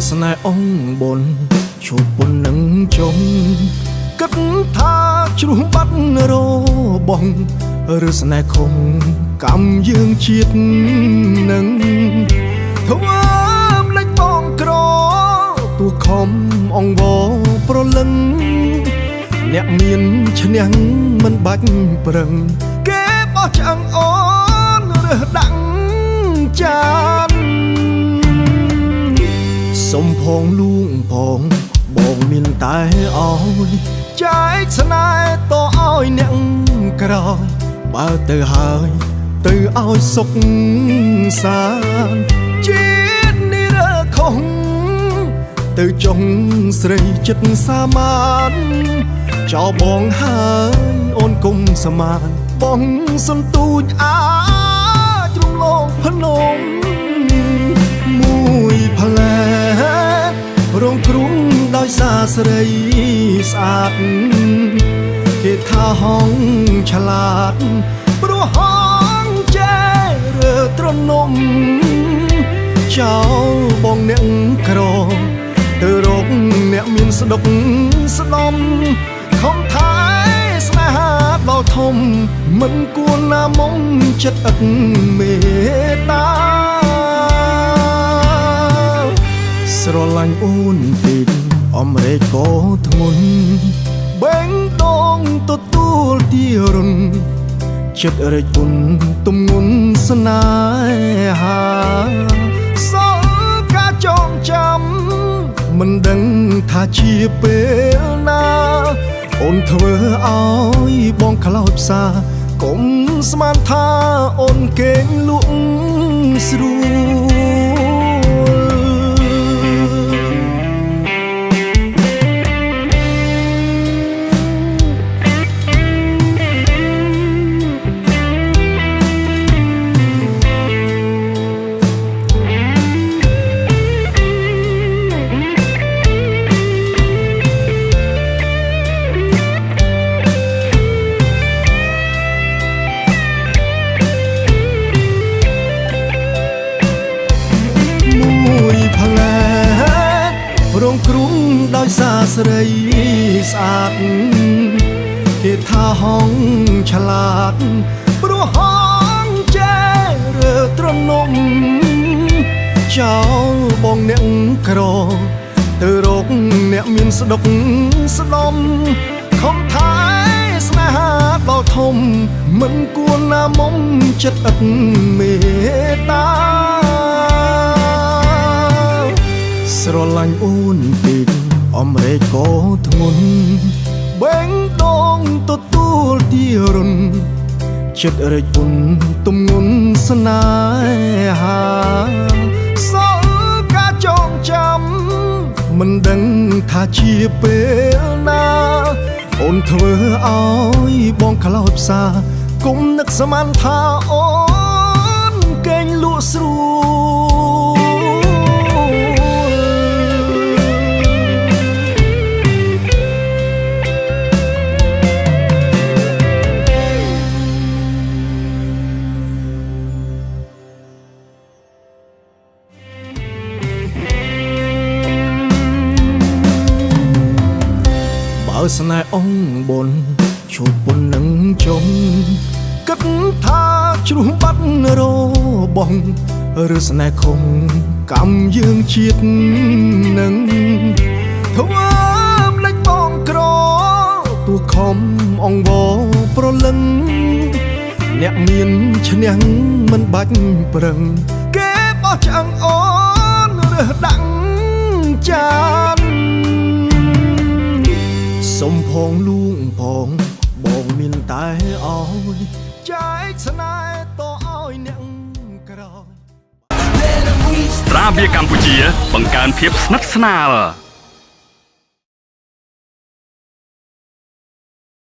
ស្នេហ៍អងបុនឈប់ពុននឹងចុងគិតថាជ្រុះបាត់របងឬស្នេហ៍ខំកម្មយើងជាតិនឹងធ្វើម្លេចបងក្រទូខំអងវប្រលឹងអ្នកមានឈ្នះមិនបាច់ប្រឹងគេបោះឆ្អឹងអូនរើសដាក់ចានសុំផងលួងផងបងមានតែអោយចែកស្នេហ៍តឲ្យអ្នកក្រោយបើទៅហើយទៅឲ្យសុខសាន្តជាតិនេះរើខុសទៅចុងស្រីចិត្តសាមានចោលបងហើយអូនគុំសមានបងសន្ទូចអាចរំលងភ្នំមួយផ្លែរងគ្រោះដោយសារស្រីស្អាតគេថាហងឆ្លាតព្រោះហងចែរើត្រនំចោលបងអ្នកក្រទៅរកអ្នកមានស្ដុកស្ដំខំថែស្នេហាដល់ធំមិនគួរណាមុំចិត្តឥតមេត្តាស្រឡាញ់អូនពេកអំរែកក៏ធ្ងន់បេងដងទទួលទីរុនចិត្តរែកពុនទំងន់ស្នេហាសល់ការចងចាំមិនដឹងថាជាពេលណាអូនធ្វើឲ្យបងខ្លោចផ្សាកុំស្មានថាអូនកេងលក់ស្រួរងគ្រោះដោយសារស្រីស្អាតគេថាហងឆ្លាតព្រោះហងចែរើត្រនំចោលបងអ្នកក្រទៅរកអ្នកមានស្ដុកស្ដំខំថែស្នេហាដល់ធំមិនគួរណាមុំចិត្តឥតមេត្តាស្រឡាញ់អូនពេកអំរែកក៏ធ្ងន់បេងដងទទួលទីរុនចិត្តរែកពុនទំងន់ស្នេហាសល់ការចងចាំមិនដឹងថាជាពេលណាអូនធ្វើឲ្យបងខ្លោចផ្សាគុំនឹកស្មានថាអូនកេងលក់ស្រួស្នេហ៍អងបុនឈប់ពុននឹងចុងគិតថាជ្រុះបាត់របងឬស្នេហ៍ខំកម្មយើងជាតិនឹងធ្វើម្លេចបងក្រទូខំអងវប្រលឹងអ្នកមានឈ្នះមិនបាច់ប្រឹងគេបោះឆ្អឹងអូនរើសដាក់ចានសុំផងលួងផងបងមានតែអោយចែកស្នេហ៍តឲ្យអ្នកក្រោយត្រាបៀកម្ពុជាបង្កើនភាពស្និទ្ធស្នាល